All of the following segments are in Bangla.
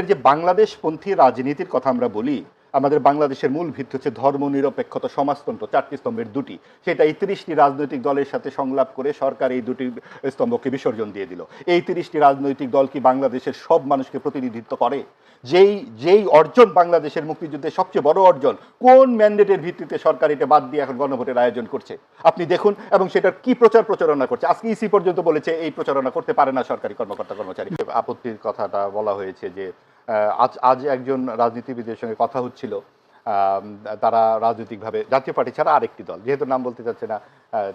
যে বাংলাদেশপন্থী রাজনীতির কথা আমরা বলি, আমাদের বাংলাদেশের মূল ভিত্তি হচ্ছে ধর্মনিরপেক্ষতা, সমাজতন্ত্র, চারটি স্তম্ভের দুটি। সেটা এই ৩০টি রাজনৈতিক দলের সাথে সংলাপ করে সরকার এই দুটি স্তম্ভকে বিসর্জন দিয়ে দিল। এই ৩০টি রাজনৈতিক দল কি বাংলাদেশের সব মানুষকে প্রতিনিধিত্ব করে? যেই যেই অর্জন বাংলাদেশের মুক্তিযুদ্ধের সবচেয়ে বড় অর্জন, কোন ম্যান্ডেটের ভিত্তিতে সরকার এটা বাদ দিয়ে এখন গণভোটের আয়োজন করছে আপনি দেখুন, এবং সেটার কি প্রচারণা করছে। আজকে ইসি পর্যন্ত বলেছে এই প্রচারণা করতে পারে না সরকারি কর্মকর্তা কর্মচারী। আপত্তির কথাটা বলা হয়েছে যে আজ আজ একজন রাজনীতিবিদের সঙ্গে কথা হচ্ছিল, তারা রাজনৈতিকভাবে জাতীয় পার্টি ছাড়া আরেকটি দল, যেহেতু নাম বলতে চাচ্ছে না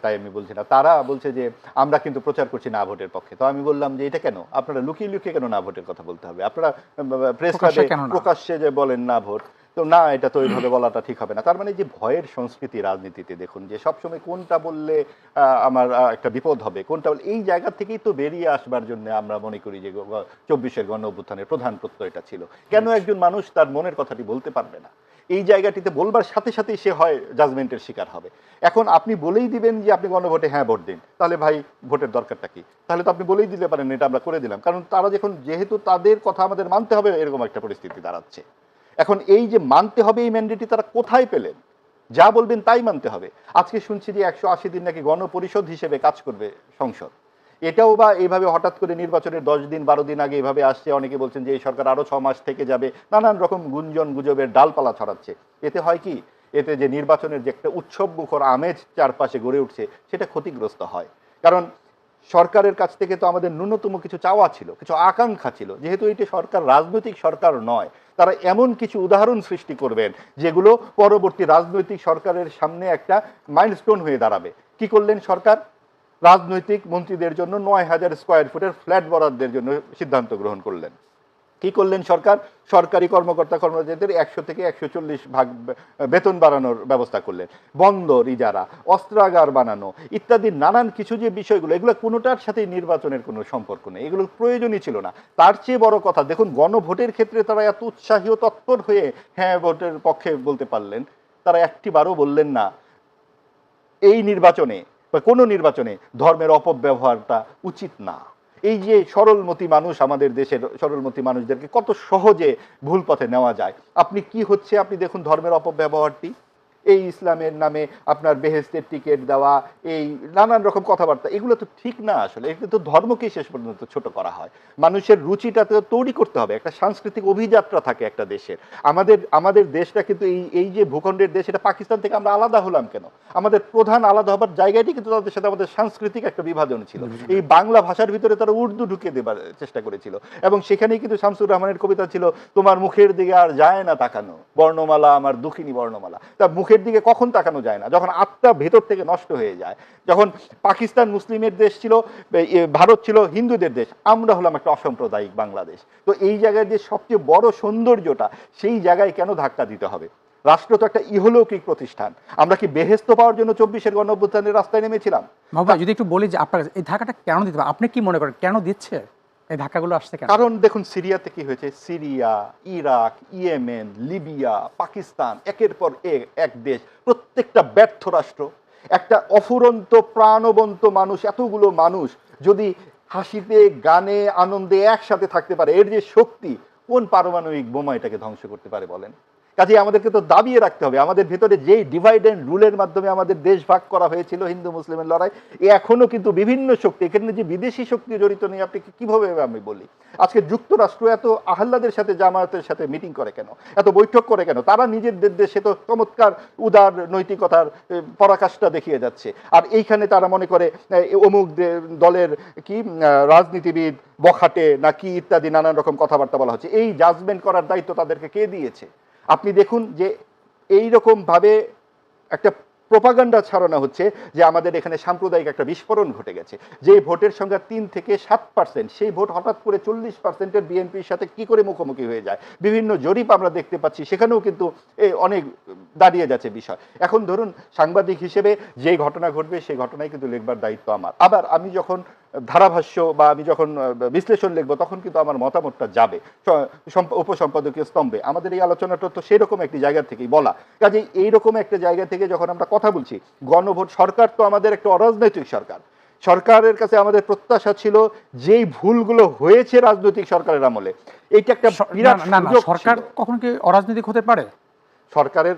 তাই আমি বলছি না, তারা বলছে যে আমরা কিন্তু প্রচার করছি না ভোটের পক্ষে। তো আমি বললাম যে এটা কেন, আপনারা লুকিয়ে লুকিয়ে কেন না ভোটের কথা বলতে হবে? আপনারা প্রেস ক্লাবে প্রকাশ্যে যে বলেন না ভোট, তো না, এটা তো ওইভাবে বলাটা ঠিক হবে না। তার মানে যে ভয়ের সংস্কৃতি রাজনীতিতে দেখুন, যে সবসময় কোনটা বললে আমার একটা বিপদ হবে, কোনটা বললে, এই জায়গা থেকেই তো বেরিয়ে আসবার জন্য আমরা মনে করি যে ২৪-এর গণ অভ্যুত্থানের প্রধান প্রত্যয়টা ছিল। কেন একজন মানুষ তার মনের কথাটি বলতে পারবে না? এই জায়গাটিতে বলবার সাথে সাথেই সে হয় জাজমেন্টের শিকার হবে। এখন আপনি বলেই দিবেন যে আপনি গণভোটে হ্যাঁ ভোট দিন, তাহলে ভাই ভোটের দরকারটা কি? তাহলে তো আপনি বলেই দিতে পারেন এটা আমরা করে দিলাম, কারণ তারা যখন, যেহেতু তাদের কথা আমাদের মানতে হবে, এরকম একটা পরিস্থিতি দাঁড়াচ্ছে। এখন এই যে মানতে হবে, এই ম্যান্ডেটটি তারা কোথায় পেলেন? যা বলবেন তাই মানতে হবে। আজকে শুনছি যে ১৮০ দিন নাকি গণপরিষদ হিসেবে কাজ করবে সংসদ। এটাও বা এইভাবে হঠাৎ করে নির্বাচনের ১০ দিন ১২ দিন আগে এভাবে আসছে। অনেকে বলছেন যে এই সরকার আরো ৬ মাস থেকে যাবে, নানান রকম গুঞ্জন গুজবের ডালপালা ছড়াচ্ছে। এতে হয় কি, এতে যে নির্বাচনের যে একটা উৎসব মুখর আমেজ চারপাশে গড়ে উঠছে, সেটা ক্ষতিগ্রস্ত হয়। কারণ সরকারের কাছ থেকে তো আমাদের ন্যূনতম কিছু চাওয়া ছিল, কিছু আকাঙ্ক্ষা ছিল। যেহেতু এটি সরকার রাজনৈতিক সরকার নয়, তারা এমন কিছু উদাহরণ সৃষ্টি করবেন যেগুলো পরবর্তী রাজনৈতিক সরকারের সামনে একটা মাইলস্টোন হয়ে দাঁড়াবে। কি করলেন সরকার? রাজনৈতিক মন্ত্রীদের জন্য ৯,০০০ স্কয়ার ফুটের ফ্ল্যাট বরাদ্দের জন্য সিদ্ধান্ত গ্রহণ করলেন। কি করলেন সরকার? সরকারি কর্মকর্তা কর্মচারীদের ১০০ থেকে ১৪০ ভাগ বেতন বাড়ানোর ব্যবস্থা করলেন। বন্দর ইজারা, অস্ত্রাগার বানানো ইত্যাদি নানান কিছু যে বিষয়গুলো, এগুলো কোনোটার সাথেই নির্বাচনের কোনো সম্পর্ক নেই, এগুলো প্রয়োজনই ছিল না। তার চেয়ে বড় কথা দেখুন, গণভোটের ক্ষেত্রে তারা এত উৎসাহী ও তৎপর হয়ে হ্যাঁ ভোটের পক্ষে বলতে পারলেন, তারা একটিবারও বললেন না এই নির্বাচনে বা কোনো নির্বাচনে ধর্মের অপব্যবহারটা উচিত না। এই যে সরলমতি মানুষ, আমাদের দেশের সরলমতি মানুষদেরকে কত সহজে ভুল পথে নেওয়া যায়। আপনি কি হচ্ছে, আপনি দেখুন ধর্মের অপব্যবহারটি। এই ইসলামের নামে আপনার বেহেস্তের টিকিট দেওয়া, এই নানান রকম কথাবার্তা, এগুলো তো ঠিক না। আসলে এগুলো তো ধর্মকেই শেষ পর্যন্ত ছোট করা হয়। মানুষের রুচিটা তো তৈরি করতে হবে, একটা সাংস্কৃতিক অভিযাত্রা থাকে একটা দেশের। আমাদের দেশটা কিন্তু এই যে ভূখণ্ডের দেশ, এটা পাকিস্তান থেকে আমরা আলাদা হলাম কেন? আমাদের প্রধান আলাদা হবার জায়গাটি কিন্তু তাদের সাথে আমাদের সাংস্কৃতিক একটা বিভাজন ছিল। এই বাংলা ভাষার ভিতরে তারা উর্দু ঢুকিয়ে দেবার চেষ্টা করেছিল, এবং সেখানেই কিন্তু শামসুর রহমানের কবিতা ছিল, তোমার মুখের দিকে আর যায় না তাকানো, বর্ণমালা আমার দুঃখিনী বর্ণমালা। তা মুখের দিকে কখন তাকানো যায় না? যখন আত্মা ভেতর থেকে নষ্ট হয়ে যায়। যখন পাকিস্তান মুসলিমের দেশ ছিল, ভারত ছিল হিন্দুদের দেশ, আমরা হলাম একটা অসাম্প্রদায়িক বাংলাদেশ। তো এই জায়গায় যে সবচেয়ে বড় সৌন্দর্যটা, সেই জায়গায় কেন ধাক্কা দিতে হবে? রাষ্ট্র তো একটা ইহলৌকিক প্রতিষ্ঠান। আমরা কি বেহেস্ত পাওয়ার জন্য ২৪-এর গণ অভ্যুত্থানের রাস্তায় নেমেছিলাম? যদি একটু বলি যে আপনার এই ধাক্কাটা কেন দিতে পারে, আপনি কি মনে করেন কেন দিচ্ছে এই ধাক্কাগুলো আসছে কেন? কারণ দেখুন, সিরিয়াতে কি হয়েছে, Syria, Iraq, Yemen, Libya, Pakistan, একের পর এক দেশ, প্রত্যেকটা ব্যর্থ রাষ্ট্র। একটা অফুরন্ত প্রাণবন্ত মানুষ, এতগুলো মানুষ যদি হাসিতে গানে আনন্দে একসাথে থাকতে পারে, এর যে শক্তি, কোন পারমাণবিক বোমা এটাকে ধ্বংস করতে পারে বলেন? কাজে আমাদেরকে তো দাবিয়ে রাখতে হবে, আমাদের ভেতরে যেই ডিভাইড অ্যান্ড রুলের মাধ্যমে আমাদের দেশ ভাগ করা হয়েছিল, হিন্দু মুসলিমের লড়াই, এখনো কিন্তু বিভিন্ন শক্তি, এখানে যে বিদেশি শক্তি জড়িত নেই, আপনি কিভাবে আমি বলি? আজকে যুক্তরাষ্ট্র এত আহ্লাদের সাথে জামায়াতের সাথে মিটিং করে কেন, এত বৈঠক করে কেন? তারা নিজেদের দেশে তো চমৎকার উদার নৈতিকতার পরাকাষ্ঠা দেখিয়ে যাচ্ছে, আর এইখানে তারা মনে করে অমুক দলের কি রাজনীতিবিদ বখাটে না কি ইত্যাদি নানান রকম কথাবার্তা বলা হচ্ছে। এই জাজমেন্ট করার দায়িত্ব তাদেরকে কে দিয়েছে? আপনি দেখুন যে এইরকম ভাবে একটা প্রোপাগান্ডা ছড়ানো হচ্ছে যে আমাদের এখানে সাম্প্রদায়িক একটা বিস্ফোরণ ঘটে গেছে। যে ভোটের সংখ্যা ৩ থেকে ৭%, সেই ভোট হঠাৎ করে ৪০%-এর বিএনপির সাথে কি করে মুখোমুখি হয়ে যায়? বিভিন্ন জরিপ আমরা দেখতে পাচ্ছি, সেখানেও কিন্তু অনেক দাঁড়িয়ে যাচ্ছে বিষয়। এখন ধরুন, সাংবাদিক হিসেবে যে ঘটনা ঘটবে সেই ঘটনায় কিন্তু লিখবার দায়িত্ব আমার। আবার আমি যখন ধারাভাষ্য বা আমি যখন বিশ্লেষণ লিখবো, তখন কিন্তু আমার মতামতটা যাবে উপসম্পাদকীয় স্তম্ভে। আমাদের এই আলোচনাটা তো সেরকম একটি জায়গা থেকেই বলা। কাজেই এইরকম একটা জায়গা থেকে যখন আমরা কথা বলছি, গণভোট, সরকার তো আমাদের একটা অরাজনৈতিক সরকার, সরকারের কাছে আমাদের প্রত্যাশা ছিল যেই ভুলগুলো হয়েছে রাজনৈতিক সরকারের আমলে, এইটা একটা বিরাট না না, সুযোগ সরকার ছিল। কখনো কি অরাজনৈতিক হতে পারে? সরকারের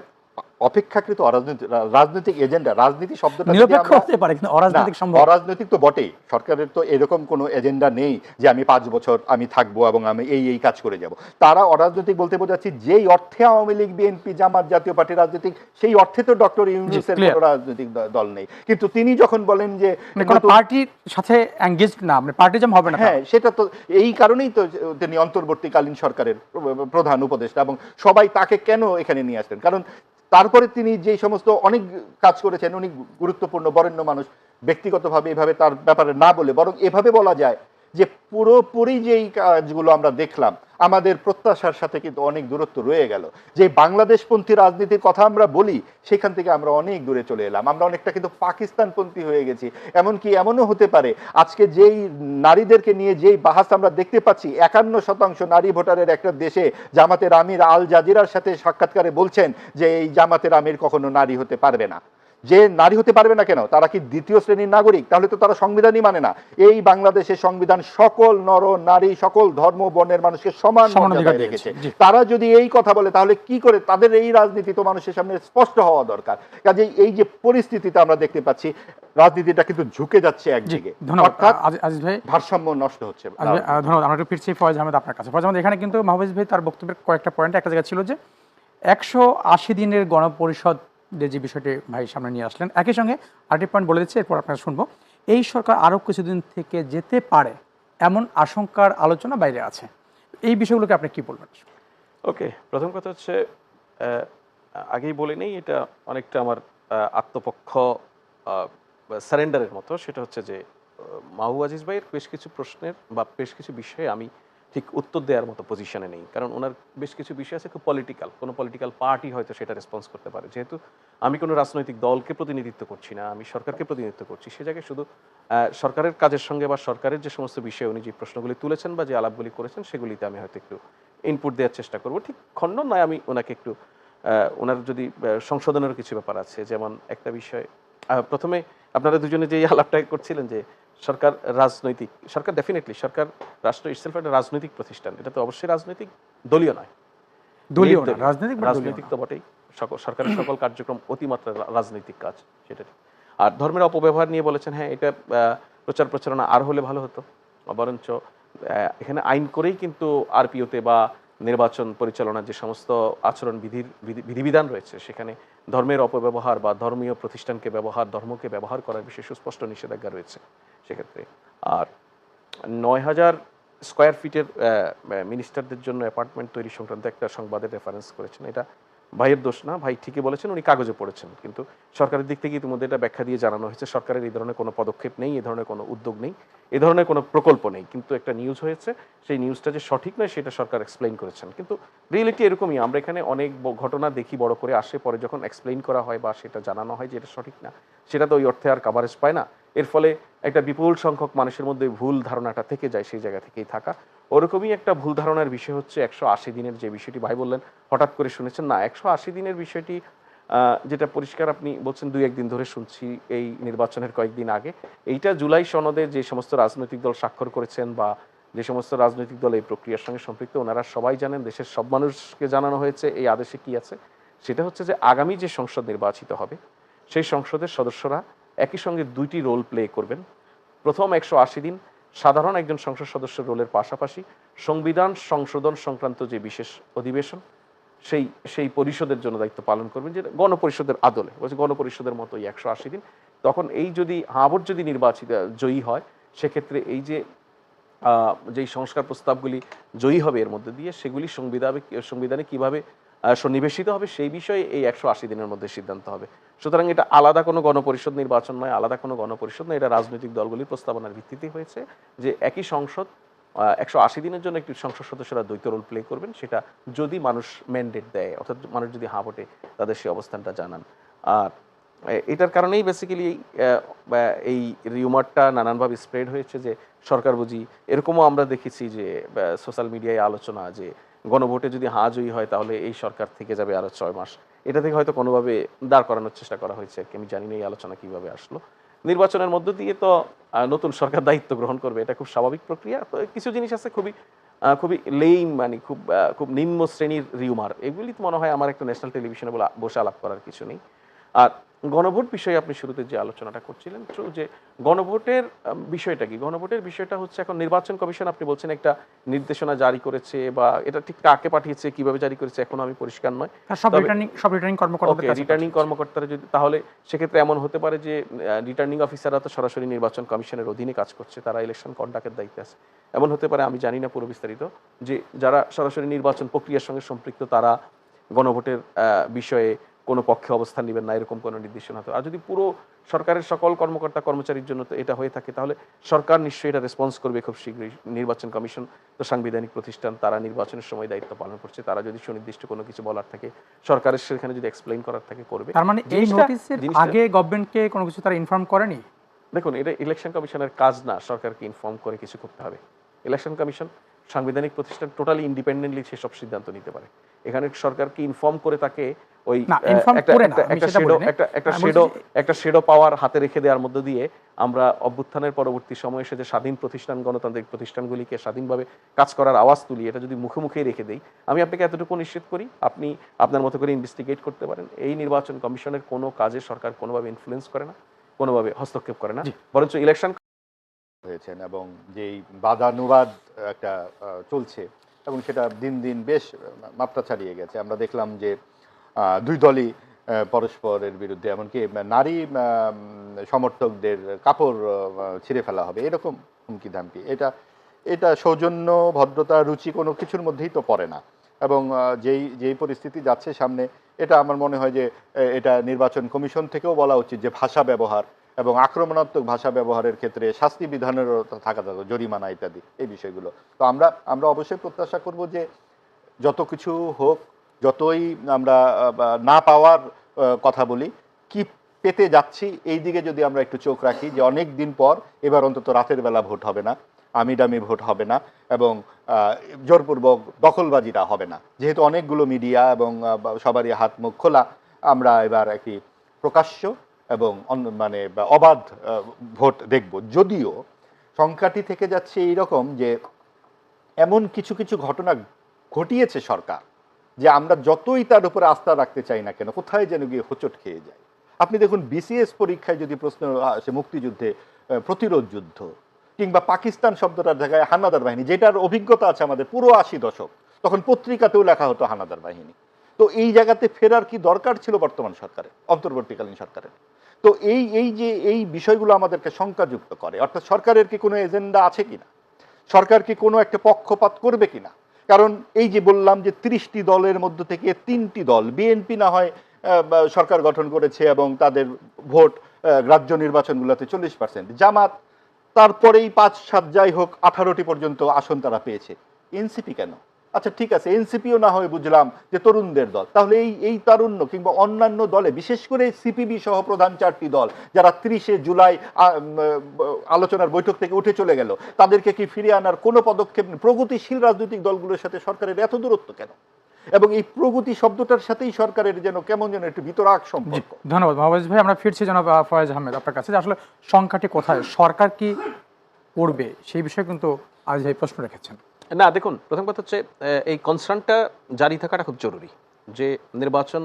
অপেক্ষাকৃত অরাজনৈতিক রাজনৈতিক এজেন্ডা, রাজনীতি শব্দটা যদি নিরপেক্ষ আমরা হতে পারে, কিন্তু না, অরাজনৈতিক সম্ভব? অরাজনৈতিক তো বটেই। সরকারের তো এরকম কোনো এজেন্ডা নেই যে আমি 5 বছর আমি থাকবো এবং আমি এই কাজ করে যাব। তারা অরাজনৈতিক বলতে বোঝাচ্ছি যেই অর্থে আওয়ামী লীগ, বিএনপি, জামাত, জাতীয় পার্টি রাজনৈতিক, সেই অর্থে তো ডক্টর ইউনূসের clear। কোনো রাজনৈতিক দল নেই। কিন্তু তিনি যখন বলেন যে মানে কোনো পার্টির সাথে এঙ্গেজ না, মানে পার্টিজম হবে না। হ্যাঁ, সেটা তো এই কারণেই তো তিনি অন্তর্বর্তীকালীন সরকারের প্রধান উপদেষ্টা, এবং সবাই তাকে কেন এখানে নিয়ে আসলেন? কারণ তারপরে তিনি যে সমস্ত অনেক কাজ করেছেন, উনি গুরুত্বপূর্ণ বরেণ্য মানুষ, ব্যক্তিগতভাবে এভাবে তার ব্যাপারে না বলে বরং এভাবে বলা যায় যে পুরোপুরি যেই কাজগুলো আমরা দেখলাম আমাদের প্রত্যাশার সাথে কিন্তু অনেক দূরত্ব রয়ে গেল। যে বাংলাদেশপন্থী রাজনীতির কথা আমরা বলি সেখান থেকে আমরা অনেক দূরে চলে এলাম, আমরা অনেকটা কিন্তু পাকিস্তানপন্থী হয়ে গেছি। এমনকি এমনও হতে পারে আজকে যেই নারীদেরকে নিয়ে যেই বাহাস আমরা দেখতে পাচ্ছি, 51% নারী ভোটারের একটা দেশে জামাতের আমির আল জাজিরার সাথে সাক্ষাৎকারে বলছেন যে এই জামাতের আমির কখনো নারী হতে পারবে না। যে নারী হতে পারবে না কেন? তারা কি দ্বিতীয় শ্রেণীর নাগরিক? তাহলে তো তারা সংবিধানই মানে না। এই বাংলাদেশের সংবিধান সকল নর নারী, সকল ধর্ম বর্ণের মানুষকে সমান মর্যাদায় রেখেছে। তারা যদি এই কথা বলে তাহলে কি করে? তাদের এই রাজনীতি তো মানুষের সামনে স্পষ্ট হওয়া দরকার। কাজেই এই যে পরিস্থিতিটা আমরা দেখতে পাচ্ছি, রাজনীতিটা কিন্তু ঝুঁকে যাচ্ছে একদিকে, অর্থাৎ আজিজ ভাই, ভারসাম্য নষ্ট হচ্ছে। ধন্যবাদ। আমরা একটু ফিরছি ফয়েজ আহমেদ আপনার কাছে। ফয়েজ আহমেদ, এখানে কিন্তু মাহফুজ ভাই তার বক্তব্যের কয়েকটা পয়েন্ট একটা জায়গা ছিল যে 180 দিনের গণপরিষদ যে বিষয়টি ভাই সামনে নিয়ে আসলেন, একই সঙ্গে আরেকটি পয়েন্ট বলে দিচ্ছি, এরপর আপনারা শুনবো। এই সরকার আরও কিছুদিন থেকে যেতে পারে এমন আশঙ্কার আলোচনা বাইরে আছে। এই বিষয়গুলোকে আপনি কি বলবেন? ওকে, প্রথম কথা হচ্ছে আগেই বলে নেই, এটা অনেকটা আমার আত্মপক্ষ সারেন্ডারের মতো। সেটা হচ্ছে যে মাহবুব আজিজ ভাইয়ের বেশ কিছু প্রশ্নের বা বেশ কিছু বিষয়ে আমি ঠিক উত্তর দেওয়ার মতো পজিশনে নেই, কারণ ওনার বেশ কিছু বিষয় আছে খুব পলিটিক্যাল, কোনো পলিটিক্যাল পার্টি হয়তো সেটা রেসপন্স করতে পারে। যেহেতু আমি কোনো রাজনৈতিক দলকে প্রতিনিধিত্ব করছি না, আমি সরকারকে প্রতিনিধিত্ব করছি, সে জায়গায় শুধু সরকারের কাজের সঙ্গে বা সরকারের যে সমস্ত বিষয়ে উনি যে প্রশ্নগুলি তুলেছেন বা যে আলাপগুলি করেছেন সেগুলিতে আমি হয়তো একটু ইনপুট দেওয়ার চেষ্টা করব। ঠিক খণ্ডন নয়, আমি ওনাকে একটু ওনার যদি সংশোধনের কিছু ব্যাপার আছে, যেমন একটা বিষয় প্রথমে আপনারা দুজনে যে আলাপটা করছিলেন যে সরকার রাজনৈতিক, সরকার ডেফিনেটলি সরকার, রাষ্ট্র ইটসেলফ একটা রাজনৈতিক প্রতিষ্ঠান, এটা তো অবশ্যই রাজনৈতিক, দলীয় নয়। দলীয় না, রাজনৈতিক তো বটেই, সরকারের সকল কার্যক্রম অতিমাত্রা রাজনৈতিক কাজ, সেটা ঠিক। আর ধর্মের অপব্যবহার নিয়ে বলেছেন, হ্যাঁ এটা প্রচার প্রচারণা আর হলে ভালো হতো, বরঞ্চ এখানে আইন করেই কিন্তু আরপিওতে বা নির্বাচন পরিচালনার যে সমস্ত আচরণ বিধিবিধান রয়েছে সেখানে ধর্মের অপব্যবহার বা ধর্মীয় প্রতিষ্ঠানকে ব্যবহার, ধর্মকে ব্যবহার করার বিষয়ে সুস্পষ্ট নিষেধাজ্ঞা রয়েছে সেক্ষেত্রে। আর 9,000 স্কোয়ার ফিটের মিনিস্টারদের জন্য অ্যাপার্টমেন্ট তৈরি সংক্রান্ত একটা সংবাদের রেফারেন্স করেছেন, এটা ভাইয়ের দোষ না, ভাই ঠিকই বলেছেন, উনি কাগজে পড়েছেন, কিন্তু সরকারের দিক থেকে ইতিমধ্যে এটা ব্যাখ্যা দিয়ে জানানো হয়েছে সরকারের এই ধরনের কোনো পদক্ষেপ নেই, এই ধরনের কোনো উদ্যোগ নেই, এই ধরনের কোনো প্রকল্প নেই। কিন্তু একটা নিউজ হয়েছে, সেই নিউজটা যে সঠিক নয় সেটা সরকার এক্সপ্লেইন করেছেন। কিন্তু রিয়েলিটি এরকমই, আমরা এখানে অনেক ঘটনা দেখি বড় করে আসে, পরে যখন এক্সপ্লেইন করা হয় বা সেটা জানানো হয় যে এটা সঠিক না, সেটা তো ওই অর্থে আর কাভারেজ পায় না। এর ফলে একটা বিপুল সংখ্যক মানুষের মধ্যে ভুল ধারণাটা থেকে যায়, সেই জায়গা থেকেই থাকা। ওরকমই একটা ভুল ধারণার বিষয় হচ্ছে 180 দিনের যে বিষয়টি ভাই বললেন, হঠাৎ করে শুনেছেন না, 180 দিনের বিষয়টি যেটা পরিষ্কার আপনি বলছেন 2-1 দিন ধরে শুনছি এই নির্বাচনের কয়েকদিন আগে, এইটা জুলাই সনদে যে সমস্ত রাজনৈতিক দল স্বাক্ষর করেছেন বা যে সমস্ত রাজনৈতিক দল এই প্রক্রিয়ার সঙ্গে সম্পৃক্ত, ওনারা সবাই জানেন, দেশের সব মানুষকে জানানো হয়েছে এই আদেশে কি আছে। সেটা হচ্ছে যে আগামী যে সংসদ নির্বাচিত হবে সেই সংসদের সদস্যরা একই সঙ্গে 2টি রোল প্লে করবেন। প্রথম 180 দিন সাধারণ একজন সংসদ সদস্যের রোলের পাশাপাশি সংবিধান সংশোধন সংক্রান্ত যে বিশেষ অধিবেশন সেই পরিষদের জন্য দায়িত্ব পালন করবেন, যে গণপরিষদের আদলে বলছে, গণপরিষদের মতো এই 180 দিন। তখন এই যদি আবার যদি নির্বাচিত জয়ী হয়, সেক্ষেত্রে এই যে যেই সংস্কার প্রস্তাবগুলি জয়ী হবে এর মধ্যে দিয়ে, সেগুলি সংবিধানে কিভাবে সন্নিবেশিত হবে সেই বিষয়ে এই 180 দিনের মধ্যে সিদ্ধান্ত হবে। সুতরাং এটা আলাদা কোনো গণপরিষদ নির্বাচন নয়, আলাদা কোনো গণপরিষদ নয়, এটা রাজনৈতিক দলগুলির প্রস্তাবনার ভিত্তিতে হয়েছে যে একই সংসদ 180 দিনের জন্য একটি সংসদ সদস্যরা দ্বৈত রোল প্লে করবেন, সেটা যদি মানুষ ম্যান্ডেট দেয়, অর্থাৎ মানুষ যদি হা ভোটে তাদের সেই অবস্থানটা জানান। আর এটার কারণেই বেসিক্যালি এই রিউমারটা নানানভাবে স্প্রেড হয়েছে যে সরকার বুঝি, এরকমও আমরা দেখেছি যে সোশ্যাল মিডিয়ায় আলোচনা যে গণভোটে যদি হা জয়ী হয় তাহলে এই সরকার থেকে যাবে আরও 6 মাস। এটা থেকে হয়তো কোনোভাবে দাঁড় করানোর চেষ্টা করা হয়েছে আর কি, আমি জানি না এই আলোচনা কীভাবে আসলো। নির্বাচনের মধ্য দিয়ে তো নতুন সরকার দায়িত্ব গ্রহণ করবে, এটা খুব স্বাভাবিক প্রক্রিয়া। তো কিছু জিনিস আছে খুবই লেইম, মানে খুব নিম্ন শ্রেণীর রিউমার, এগুলি তো মনে হয় আমার একটা ন্যাশনাল টেলিভিশনে বসে আলাপ করার কিছু নেই। আর গণভোট বিষয়ে আপনি শুরুতে যে আলোচনাটা করছিলেন, true যে গণভোটের বিষয়টা কি, গণভোটের বিষয়টা হচ্ছে এখন নির্বাচন কমিশন আপনি বলছেন একটা নির্দেশনা জারি করেছে, বা এটা ঠিক কাকে পাঠিয়েছে, কিভাবে জারি করেছে এখন আমি পরিষ্কার নয়। সব তবে- রিটার্নিং কর্মকর্তাদের কাছে রিটার্নিং কর্মকর্তারা যদি, তাহলে সেক্ষেত্রে এমন হতে পারে যে রিটার্নিং অফিসাররা তো সরাসরি নির্বাচন কমিশনের অধীনে কাজ করছে, তারা ইলেকশন কন্ডাক্টের দায়িত্বে আছে। এমন হতে পারে, আমি জানি না পুরো বিস্তারিত, যে যারা সরাসরি নির্বাচন প্রক্রিয়ার সঙ্গে সম্পৃক্ত তারা গণভোটের বিষয়ে কোনো পক্ষে অবস্থান নেবেন না, এরকম কোনো নির্দেশনা হতো। আর যদি পুরো সরকারের সকল কর্মকর্তা কর্মচারীর জন্য তো এটা হয়ে থাকে, তাহলে সরকার নিশ্চয়ই এটা রেসপন্স করবে খুব শীঘ্রই। নির্বাচন কমিশন তো সাংবিধানিক প্রতিষ্ঠান, তারা নির্বাচনের সময় দায়িত্ব পালন করছে, তারা যদি সুনির্দিষ্ট কোনো কিছু বলার থাকে, সরকারের সেখানে যদি এক্সপ্লেইন করার থাকে করবে। তার মানে এই নোটিশের আগে গভর্নমেন্টকে কোনো কিছু তারা ইনফর্ম করেনি? দেখুন, এটা ইলেকশন কমিশনের কাজ না সরকারকে ইনফর্ম করে কিছু করতে হবে। ইলেকশন কমিশন সাংবিধানিক প্রতিষ্ঠান, টোটালি ইন্ডিপেন্ডেন্টলি সেসব সিদ্ধান্ত নিতে পারে। এখানে সরকারকে ইনফর্ম করে তাকে ওই একটা শেডো পাওয়ার হাতে রেখে দেওয়ার মধ্য দিয়ে আমরা অভ্যুত্থানের পরবর্তী সময়ে এসে যে স্বাধীন প্রতিষ্ঠান, গণতান্ত্রিক প্রতিষ্ঠানগুলিকে স্বাধীনভাবে কাজ করার আওয়াজ তুলি, এটা যদি মুখে মুখে রেখে দেই, আমি আপনাকে এতটুকু নিশ্চিত করি আপনি আপনার মতো করে ইনভেস্টিগেট করতে পারেন। এই নির্বাচন কমিশনের কোনো কাজে সরকার কোনোভাবে ইনফ্লুয়েন্স করে না, কোনোভাবে হস্তক্ষেপ করে না, বরঞ্চ ইলেকশন হয়েছেন এবং যেই বাদানুবাদ একটা চলছে এবং সেটা দিন দিন বেশ মাত্রা ছাড়িয়ে গেছে। আমরা দেখলাম যে দুই দলই পরস্পরের বিরুদ্ধে, এমনকি নারী সমর্থকদের কাপড় ছিঁড়ে ফেলা হবে, এরকম হুমকি ধামকি। এটা সৌজন্য, ভদ্রতা, রুচি কোনো কিছুর মধ্যেই তো পড়ে না। এবং যেই পরিস্থিতি যাচ্ছে সামনে, এটা আমার মনে হয় যে এটা নির্বাচন কমিশন থেকেও বলা উচিত যে ভাষা ব্যবহার এবং আক্রমণাত্মক ভাষা ব্যবহারের ক্ষেত্রে শাস্তি বিধানেরও থাকা দরকার, জরিমানা ইত্যাদি এই বিষয়গুলো। তো আমরা অবশ্যই প্রত্যাশা করব যে যত কিছু হোক, যতই আমরা না পাওয়ার কথা বলি, কি পেতে যাচ্ছি এই দিকে যদি আমরা একটু চোখ রাখি, যে অনেক দিন পর এবার অন্তত রাতের বেলা ভোট হবে না, আমিডামি ভোট হবে না, এবং জোরপূর্বক দখলবাজিটা হবে না। যেহেতু অনেকগুলো মিডিয়া এবং সবারই হাত মুখ খোলা, আমরা এবার একটি প্রকাশ্য এবং মানে অবাধ ভোট দেখব। যদিও সংখ্যাটি থেকে যাচ্ছে এইরকম যে এমন কিছু কিছু ঘটনা ঘটিয়েছে সরকার, যে আমরা যতই তার উপরে আস্থা রাখতে চাই না কেন, কোথায় যেন গিয়ে হোঁচট খেয়ে যায়। আপনি দেখুন, বিসিএস পরীক্ষায় যদি প্রশ্ন আসে মুক্তিযুদ্ধে, প্রতিরোধ যুদ্ধ, কিংবা পাকিস্তান শব্দটার জায়গায় হানাদার বাহিনী, যেটার অভিজ্ঞতা আছে আমাদের পুরো 80 দশক, তখন পত্রিকাতেও লেখা হতো হানাদার বাহিনী। তো এই জায়গাতে ফেরার কি দরকার ছিল বর্তমান সরকারের, অন্তর্বর্তীকালীন সরকারের? তো এই বিষয়গুলো আমাদেরকে শঙ্কাযুক্ত করে। অর্থাৎ সরকারের কি কোনো এজেন্ডা আছে কিনা, সরকার কি কোনো একটা পক্ষপাত করবে কিনা। কারণ এই যে বললাম যে 30টি দলের মধ্য থেকে 3টি দল, বিএনপি না হয় সরকার গঠন করেছে এবং তাদের ভোট গ্রাহ্য নির্বাচনগুলোতে 40%, জামাত তারপরেই 5-7 যাই হোক 18টি পর্যন্ত আসন তারা পেয়েছে। এনসিপি কেন? আচ্ছা ঠিক আছে, এনসিপিও না হয় বুঝলাম যে তরুণদের দল, তাহলে এই তারুণ্য কিংবা অন্যান্য দলে, বিশেষ করে সিপিবি সহ প্রধান 4টি দল যারা 30শে জুলাই আলোচনার বৈঠক থেকে উঠে চলে গেল, তাদেরকে কি ফিরিয়ে আনার কোনো পদক্ষেপ নেই? প্রগতিশীল রাজনৈতিক দলগুলোর সাথে সরকারের এত দূরত্ব কেন? এবং এই প্রগতি শব্দটার সাথেই সরকারের যেন কেমন যেন একটু বিতরাগ সম্পর্ক। ধন্যবাদ মাহবুব ভাই। আমরা ফিরছি জনাব ফয়েজ আহমেদ আপনার কাছে, যে আসলে সংখ্যাটি কোথায়, সরকার কি করবে সেই বিষয়ে কিন্তু আজ ভাই প্রশ্ন রেখেছেন। না, দেখুন, প্রথম কথা হচ্ছে এই কনসার্নটা জারি থাকাটা খুব জরুরি, যে নির্বাচন,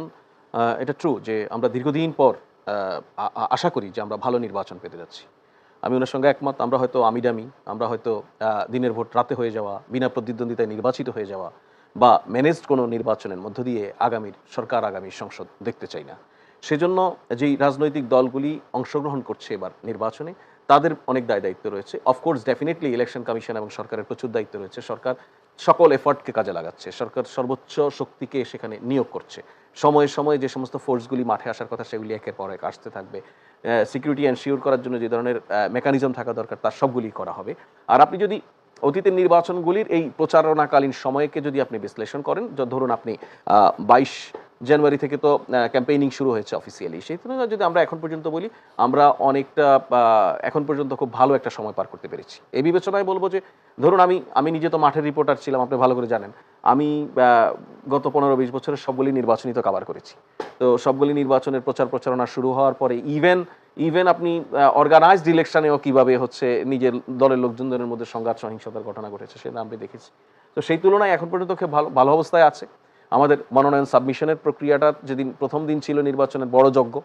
এটা ট্রু যে আমরা দীর্ঘদিন পর আশা করি যে আমরা ভালো নির্বাচন পেতে যাচ্ছি। আমি ওনার সঙ্গে একমত। আমরা হয়তো আমিডামি, আমরা হয়তো দিনের ভোট রাতে হয়ে যাওয়া, বিনা প্রতিদ্বন্দ্বিতায় নির্বাচিত হয়ে যাওয়া বা ম্যানেজড কোনো নির্বাচনের মধ্য দিয়ে আগামীর সরকার, আগামীর সংসদ দেখতে চাই না। সেজন্য যেই রাজনৈতিক দলগুলি অংশগ্রহণ করছে এবার নির্বাচনে, তাদের অনেক দায়িত্ব রয়েছে। অফকোর্স ডেফিনেটলি ইলেকশন কমিশন এবং সরকারের প্রচুর দায়িত্ব রয়েছে। সরকার সকল এফর্টকে কাজে লাগাচ্ছে, সরকার সর্বোচ্চ শক্তিকে সেখানে নিয়োগ করছে। সময়ে সময়ে যে সমস্ত ফোর্সগুলি মাঠে আসার কথা, সেগুলি একের পর এক আসতে থাকবে। সিকিউরিটি এনশিওর করার জন্য যে ধরনের মেকানিজম থাকা দরকার, তার সবগুলি করা হবে। আর আপনি যদি অতীতের নির্বাচনগুলির এই প্রচারণাকালীন সময়কে যদি আপনি বিশ্লেষণ করেন, ধরুন আপনি জানুয়ারি থেকে তো ক্যাম্পেইনিং শুরু হয়েছে অফিসিয়ালি। সেই তুলনায় যদি আমরা এখন পর্যন্ত বলি, আমরা অনেকটা এখন পর্যন্ত খুব ভালো একটা সময় পার করতে পেরেছি। এই বিবেচনায় বলবো যে ধরুন আমি নিজে তো মাঠের রিপোর্টার ছিলাম, আপনি ভালো করে জানেন। আমি গত 15-20 বছরের সবগুলি নির্বাচনই তো কভার করেছি। তো সবগুলি নির্বাচনের প্রচার প্রচারণা শুরু হওয়ার পরে ইভেন আপনি অর্গানাইজড ইলেকশনেও কিভাবে হচ্ছে নিজের দলের লোকজনদের মধ্যে সংঘাত সহিংসতার ঘটনা ঘটেছে সেটা আমি দেখেছি। তো সেই তুলনায় এখন পর্যন্ত খুব ভালো ভালো অবস্থায় আছে। আমাদের মনোনয়ন সাবমিশনের প্রক্রিয়াটা যেদিন প্রথম দিন ছিল নির্বাচনের বড় যজ্ঞ,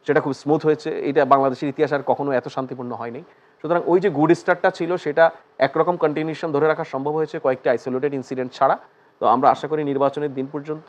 সেটা খুব স্মুথ হয়েছে। এটা বাংলাদেশের ইতিহাস আর কখনো এত শান্তিপূর্ণ হয়নি। সুতরাং ওই যে গুড স্টার্টটা ছিল সেটা একরকম কন্টিনিউশন ধরে রাখা সম্ভব হয়েছে কয়েকটা আইসোলেটেড ইনসিডেন্ট ছাড়া। তো আমরা আশা করি নির্বাচনের দিন পর্যন্ত